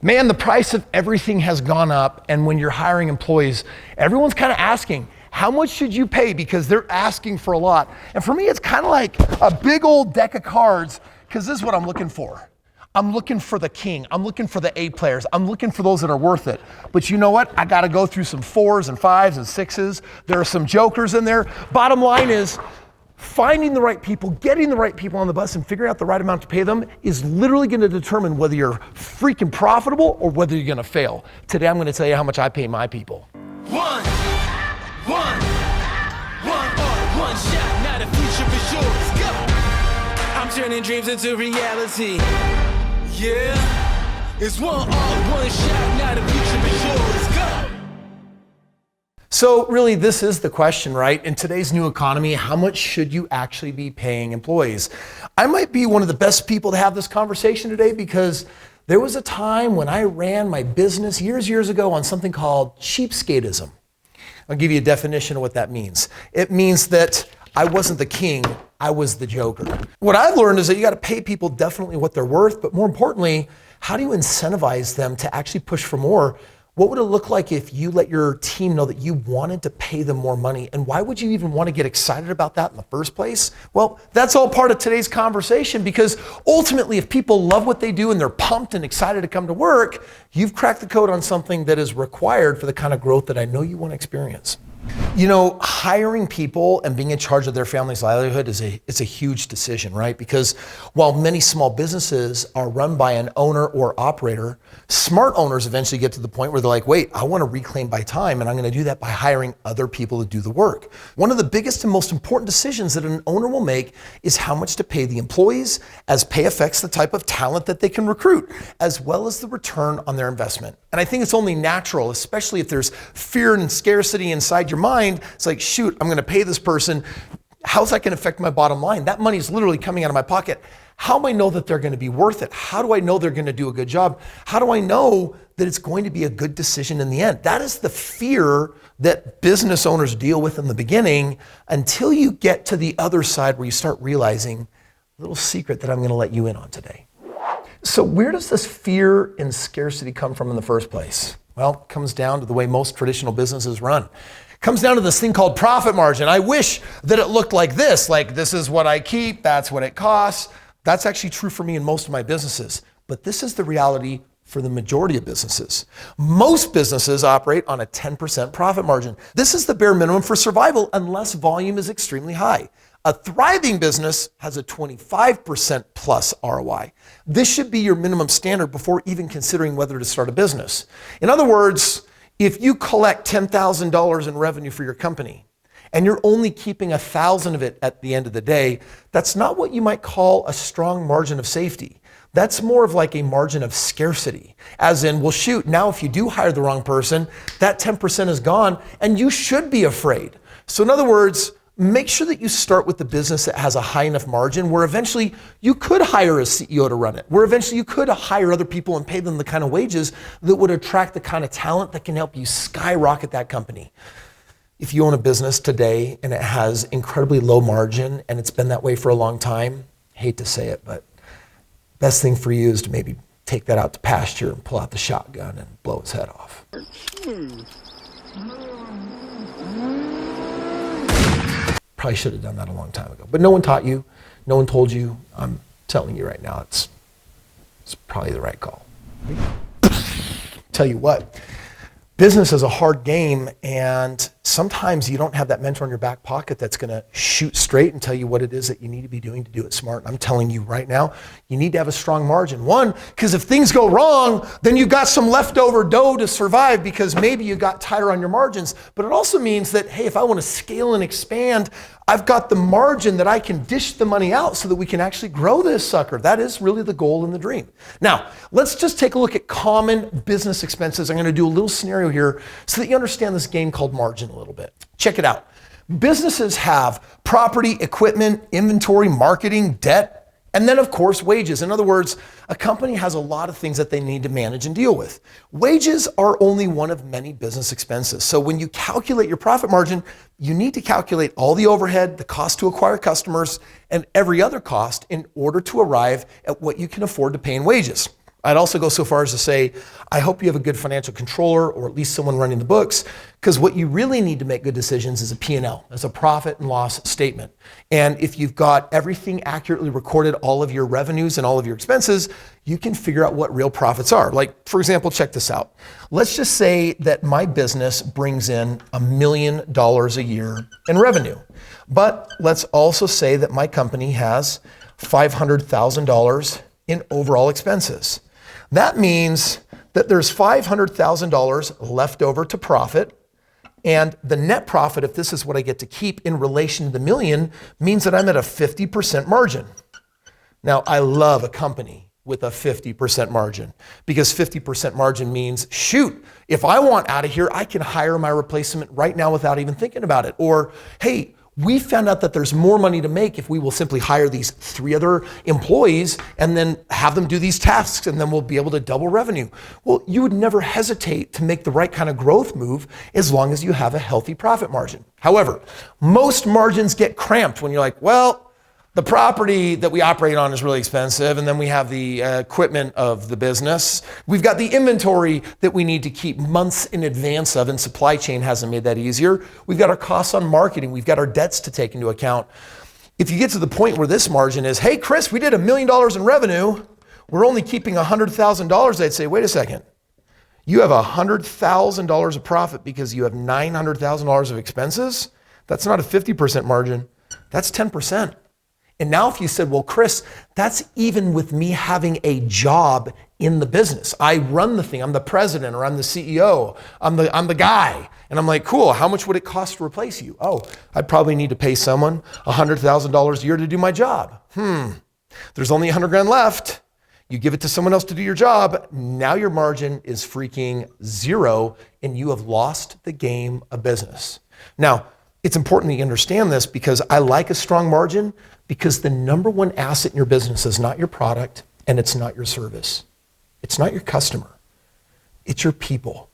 Man, the price of everything has gone up, and when you're hiring employees, everyone's kind of asking, how much should you pay? Because they're asking for a lot. And for me, it's kind of like a big old deck of cards, because this is what I'm looking for. I'm looking for the king. I'm looking for the A players. I'm looking for those that are worth it. But you know what? I got to go through some 4s and 5s and 6s. There are some jokers in there. Bottom line is, finding the right people, getting the right people on the bus and figuring out the right amount to pay them is literally going to determine whether you're freaking profitable or whether you're going to fail. Today, I'm going to tell you how much I pay my people. One shot, now the future is yours. Go! I'm turning dreams into reality. Yeah, it's one shot, now the future is yours. Go! So really, this is the question, right? In today's new economy, how much should you actually be paying employees? I might be one of the best people to have this conversation today because there was a time when I ran my business years ago on something called cheapskateism. I'll give you a definition of what that means. It means that I wasn't the king, I was the joker. What I've learned is that you got to pay people definitely what they're worth, but more importantly, how do you incentivize them to actually push for more? What would it look like if you let your team know that you wanted to pay them more money? And why would you even want to get excited about that in the first place? Well, that's all part of today's conversation, because ultimately, if people love what they do and they're pumped and excited to come to work, you've cracked the code on something that is required for the kind of growth that I know you want to experience. You know, hiring people and being in charge of their family's livelihood is a huge decision, right? Because while many small businesses are run by an owner or operator, smart owners eventually get to the point where they're like, wait, I want to reclaim my time, and I'm going to do that by hiring other people to do the work. One of the biggest and most important decisions that an owner will make is how much to pay the employees, as pay affects the type of talent that they can recruit, as well as the return on their investment. And I think it's only natural, especially if there's fear and scarcity inside your mind. It's like, shoot, I'm going to pay this person. How's that going to affect my bottom line? That money is literally coming out of my pocket. How do I know that they're going to be worth it? How do I know they're going to do a good job? How do I know that it's going to be a good decision in the end? That is the fear that business owners deal with in the beginning, until you get to the other side where you start realizing a little secret that I'm going to let you in on today. So where does this fear and scarcity come from in the first place? Well, it comes down to the way most traditional businesses run. It comes down to this thing called profit margin. I wish that it looked like this is what I keep, that's what it costs. That's actually true for me in most of my businesses. But this is the reality for the majority of businesses. Most businesses operate on a 10% profit margin. This is the bare minimum for survival unless volume is extremely high. A thriving business has a 25% plus ROI. This should be your minimum standard before even considering whether to start a business. In other words, if you collect $10,000 in revenue for your company and you're only keeping 1,000 of it at the end of the day, that's not what you might call a strong margin of safety. That's more of like a margin of scarcity. As in, well, shoot, now if you do hire the wrong person, that 10% is gone and you should be afraid. So in other words, make sure that you start with the business that has a high enough margin where eventually you could hire a CEO to run it, where eventually you could hire other people and pay them the kind of wages that would attract the kind of talent that can help you skyrocket that company. If you own a business today and it has incredibly low margin and it's been that way for a long time, hate to say it, but best thing for you is to maybe take that out to pasture and pull out the shotgun and blow its head off. Probably should have done that a long time ago. But no one taught you, no one told you. I'm telling you right now, it's probably the right call. Tell you what, business is a hard game, and sometimes you don't have that mentor in your back pocket that's going to shoot straight and tell you what it is that you need to be doing to do it smart. And I'm telling you right now, you need to have a strong margin. One, because if things go wrong, then you've got some leftover dough to survive because maybe you got tighter on your margins. But it also means that, hey, if I want to scale and expand, I've got the margin that I can dish the money out so that we can actually grow this sucker. That is really the goal and the dream. Now, let's just take a look at common business expenses. I'm going to do a little scenario here so that you understand this game called margin a little bit. Check it out. Businesses have property, equipment, inventory, marketing, debt, and then of course wages. In other words, a company has a lot of things that they need to manage and deal with. Wages are only one of many business expenses. So when you calculate your profit margin, you need to calculate all the overhead, the cost to acquire customers, and every other cost in order to arrive at what you can afford to pay in wages. I'd also go so far as to say, I hope you have a good financial controller or at least someone running the books, because what you really need to make good decisions is a P&L, as a profit and loss statement. And if you've got everything accurately recorded, all of your revenues and all of your expenses, you can figure out what real profits are. Like, for example, check this out. Let's just say that my business brings in $1 million a year in revenue. But let's also say that my company has $500,000 in overall expenses. That means that there's $500,000 left over to profit, and the net profit, if this is what I get to keep in relation to the million, means that I'm at a 50% margin. Now, I love a company with a 50% margin, because 50% margin means, shoot, if I want out of here, I can hire my replacement right now without even thinking about it. Or, hey, we found out that there's more money to make if we will simply hire these 3 other employees and then have them do these tasks, and then we'll be able to double revenue. Well, you would never hesitate to make the right kind of growth move as long as you have a healthy profit margin. However, most margins get cramped when you're like, well, the property that we operate on is really expensive, and then we have the equipment of the business. We've got the inventory that we need to keep months in advance of, and supply chain hasn't made that easier. We've got our costs on marketing. We've got our debts to take into account. If you get to the point where this margin is, hey, Kris, we did $1 million in revenue, we're only keeping $100,000, I'd say, wait a second. You have $100,000 of profit because you have $900,000 of expenses? That's not a 50% margin. That's 10%. And now if you said, well, Kris, that's even with me having a job in the business. I run the thing. I'm the president, or I'm the CEO. I'm the guy. And I'm like, cool, how much would it cost to replace you? Oh, I'd probably need to pay someone $100,000 a year to do my job. There's only $100,000 left. You give it to someone else to do your job. Now your margin is freaking zero, and you have lost the game of business. Now, it's important that you understand this, because I like a strong margin, because the number one asset in your business is not your product, and it's not your service. It's not your customer. It's your people.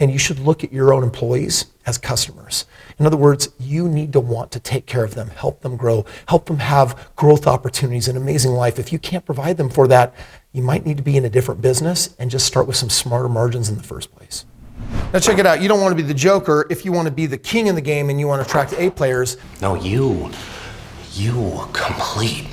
And you should look at your own employees as customers. In other words, you need to want to take care of them, help them grow, help them have growth opportunities, an amazing life. If you can't provide them for that, you might need to be in a different business and just start with some smarter margins in the first place. Now check it out. You don't want to be the joker if you want to be the king in the game and you want to attract A players. No, you complete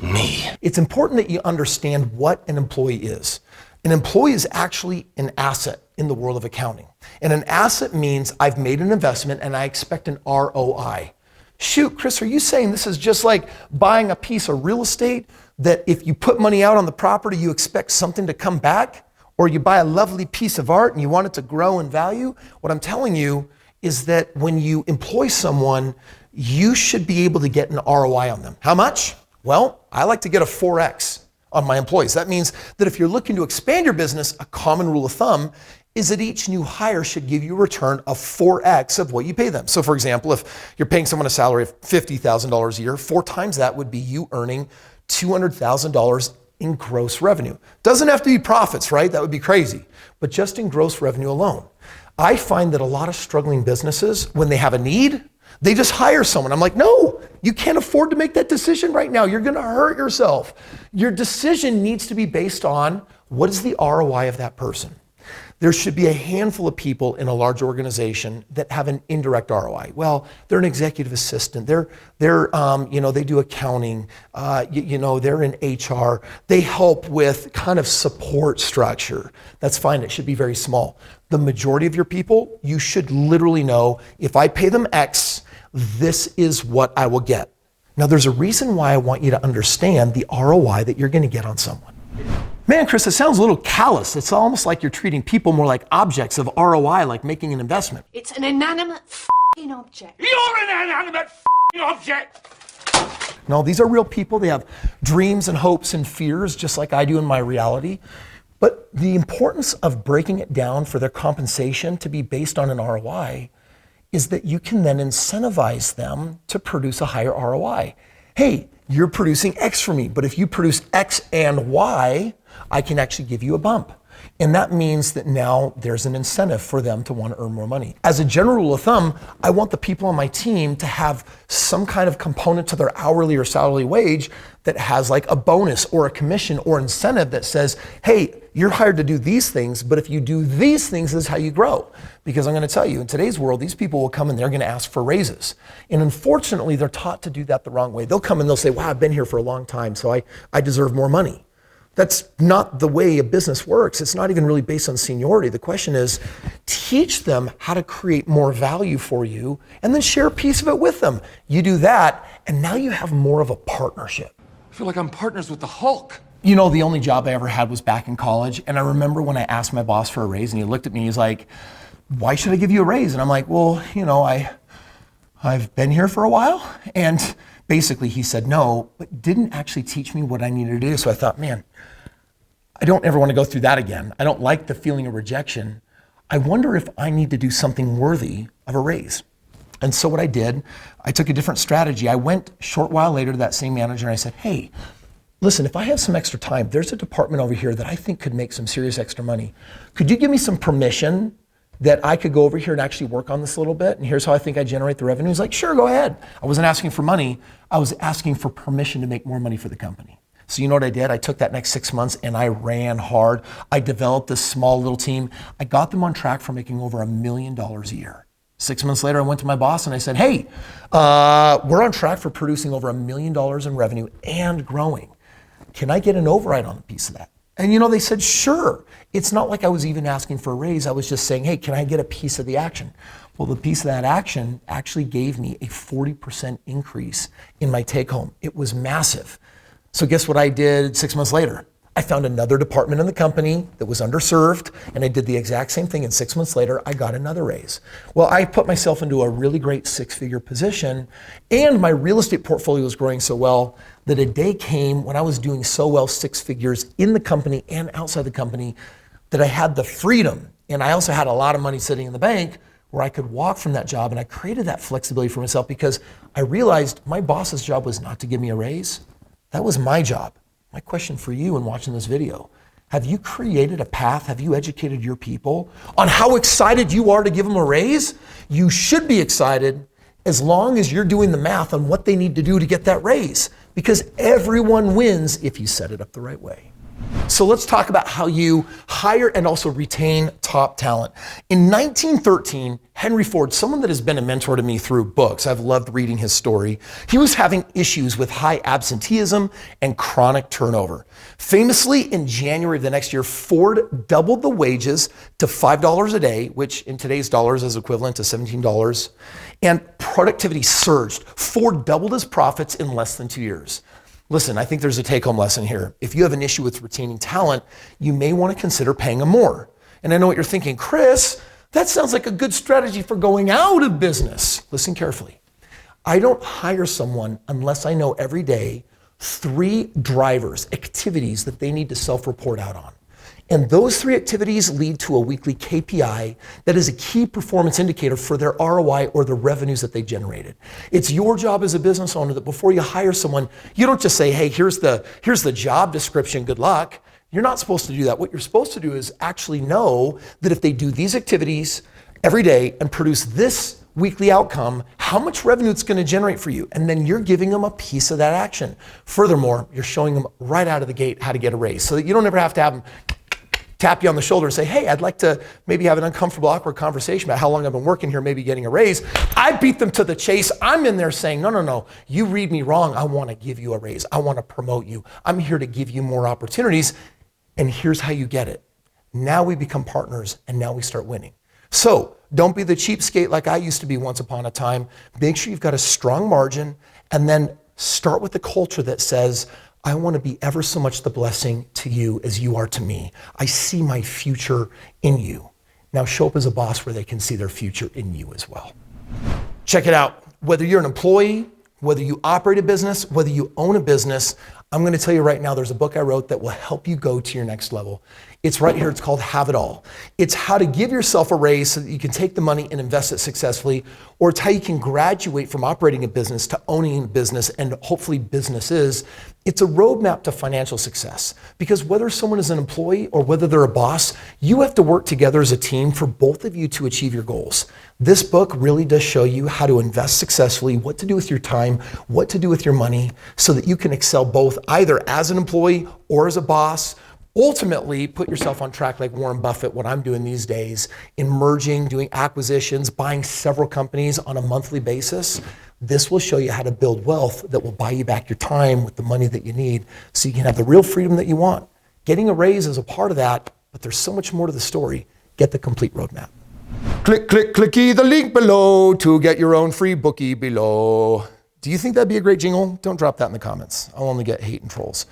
me. It's important that you understand what an employee is. An employee is actually an asset in the world of accounting. And an asset means I've made an investment and I expect an ROI. Shoot, Kris, are you saying this is just like buying a piece of real estate, that if you put money out on the property, you expect something to come back? Or you buy a lovely piece of art and you want it to grow in value? What I'm telling you is that when you employ someone, you should be able to get an ROI on them. How much? Well, I like to get a 4X on my employees. That means that if you're looking to expand your business, a common rule of thumb is that each new hire should give you a return of 4X of what you pay them. So for example, if you're paying someone a salary of $50,000 a year, 4 times that would be you earning $200,000 in gross revenue. Doesn't have to be profits, right? That would be crazy. But just in gross revenue alone. I find that a lot of struggling businesses, when they have a need, they just hire someone. I'm like, no, you can't afford to make that decision right now. You're gonna hurt yourself. Your decision needs to be based on what is the ROI of that person. There should be a handful of people in a large organization that have an indirect ROI. Well, they're an executive assistant. They do accounting. They're in HR. They help with kind of support structure. That's fine. It should be very small. The majority of your people, you should literally know, if I pay them X, this is what I will get. Now, there's a reason why I want you to understand the ROI that you're going to get on someone. Man, Kris, it sounds a little callous. It's almost like you're treating people more like objects of ROI, like making an investment. It's an inanimate f***ing object. You're an inanimate object. No, these are real people. They have dreams and hopes and fears, just like I do in my reality. But the importance of breaking it down for their compensation to be based on an ROI is that you can then incentivize them to produce a higher ROI. Hey, you're producing X for me, but if you produce X and Y, I can actually give you a bump. And that means that now there's an incentive for them to want to earn more money. As a general rule of thumb, I want the people on my team to have some kind of component to their hourly or salary wage that has like a bonus or a commission or incentive that says, hey, you're hired to do these things, but if you do these things, this is how you grow. Because I'm going to tell you, in today's world, these people will come and they're going to ask for raises. And unfortunately, they're taught to do that the wrong way. They'll come and they'll say, wow, I've been here for a long time, so I deserve more money. That's not the way a business works. It's not even really based on seniority. The question is, teach them how to create more value for you and then share a piece of it with them. You do that, and now you have more of a partnership. I feel like I'm partners with the Hulk. You know, the only job I ever had was back in college. And I remember when I asked my boss for a raise and he looked at me, he's like, why should I give you a raise? And I'm like, well, you know, I've been here for a while. And basically he said no, but didn't actually teach me what I needed to do. So I thought, man, I don't ever want to go through that again. I don't like the feeling of rejection. I wonder if I need to do something worthy of a raise. And so what I did, I took a different strategy. I went a short while later to that same manager and I said, hey, listen, if I have some extra time, there's a department over here that I think could make some serious extra money. Could you give me some permission that I could go over here and actually work on this a little bit? And here's how I think I generate the revenue. He's like, sure, go ahead. I wasn't asking for money. I was asking for permission to make more money for the company. So you know what I did? I took that next 6 months and I ran hard. I developed this small little team. I got them on track for making over $1 million a year. 6 months later, I went to my boss and I said, hey, we're on track for producing over $1 million in revenue and growing. Can I get an override on a piece of that? And you know, they said, sure. It's not like I was even asking for a raise. I was just saying, hey, can I get a piece of the action? Well, the piece of that action actually gave me a 40% increase in my take home. It was massive. So guess what I did 6 months later? I found another department in the company that was underserved, and I did the exact same thing. And 6 months later, I got another raise. Well, I put myself into a really great six-figure position, and my real estate portfolio was growing so well that a day came when I was doing so well, 6 figures in the company and outside the company, that I had the freedom, and I also had a lot of money sitting in the bank where I could walk from that job, and I created that flexibility for myself because I realized my boss's job was not to give me a raise. That was my job. My question for you in watching this video, have you created a path? Have you educated your people on how excited you are to give them a raise? You should be excited as long as you're doing the math on what they need to do to get that raise, because everyone wins if you set it up the right way. So let's talk about how you hire and also retain top talent. In 1913, Henry Ford, someone that has been a mentor to me through books, I've loved reading his story, he was having issues with high absenteeism and chronic turnover. Famously, in January of the next year, Ford doubled the wages to $5 a day, which in today's dollars is equivalent to $17, and productivity surged. Ford doubled his profits in less than 2 years. Listen, I think there's a take-home lesson here. If you have an issue with retaining talent, you may want to consider paying them more. And I know what you're thinking, Kris, that sounds like a good strategy for going out of business. Listen carefully. I don't hire someone unless I know every day 3 drivers, activities that they need to self-report out on. And those 3 activities lead to a weekly KPI that is a key performance indicator for their ROI or the revenues that they generated. It's your job as a business owner that before you hire someone, you don't just say, hey, here's the job description, good luck. You're not supposed to do that. What you're supposed to do is actually know that if they do these activities every day and produce this weekly outcome, how much revenue it's going to generate for you. And then you're giving them a piece of that action. Furthermore, you're showing them right out of the gate how to get a raise so that you don't ever have to have them tap you on the shoulder and say, hey, I'd like to maybe have an uncomfortable, awkward conversation about how long I've been working here, maybe getting a raise. I beat them to the chase. I'm in there saying, no, you read me wrong. I want to give you a raise. I want to promote you. I'm here to give you more opportunities. And here's how you get it. Now we become partners and now we start winning. So don't be the cheapskate like I used to be once upon a time. Make sure you've got a strong margin and then start with the culture that says, I want to be ever so much the blessing to you as you are to me. I see my future in you. Now show up as a boss where they can see their future in you as well. Check it out. Whether you're an employee, whether you operate a business, whether you own a business, I'm going to tell you right now, there's a book I wrote that will help you go to your next level. It's right here. It's called Have It All. It's how to give yourself a raise so that you can take the money and invest it successfully, or it's how you can graduate from operating a business to owning a business and hopefully businesses. It's a roadmap to financial success, because whether someone is an employee or whether they're a boss, you have to work together as a team for both of you to achieve your goals. This book really does show you how to invest successfully, what to do with your time, what to do with your money, so that you can excel both either as an employee or as a boss. Ultimately, put yourself on track like Warren Buffett, what I'm doing these days, in merging, doing acquisitions, buying several companies on a monthly basis. This will show you how to build wealth that will buy you back your time with the money that you need so you can have the real freedom that you want. Getting a raise is a part of that, but there's so much more to the story. Get the complete roadmap. Click, click, clicky the link below to get your own free bookie below. Do you think that'd be a great jingle? Don't drop that in the comments. I'll only get hate and trolls.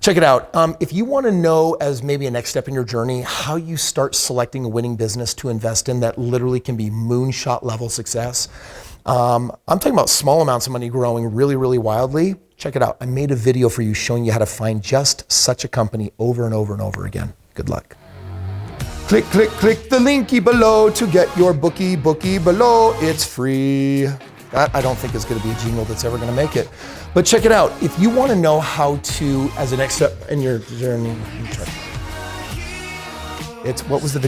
Check it out. If you want to know, as maybe a next step in your journey, how you start selecting a winning business to invest in that literally can be moonshot level success, I'm talking about small amounts of money growing really, really wildly. Check it out. I made a video for you showing you how to find just such a company over and over and over again. Good luck. Click, click, click the linky below to get your bookie below. It's free. That I don't think is going to be a jingle that's ever going to make it. But check it out. If you want to know how to, as a next step in your journey, what was the video?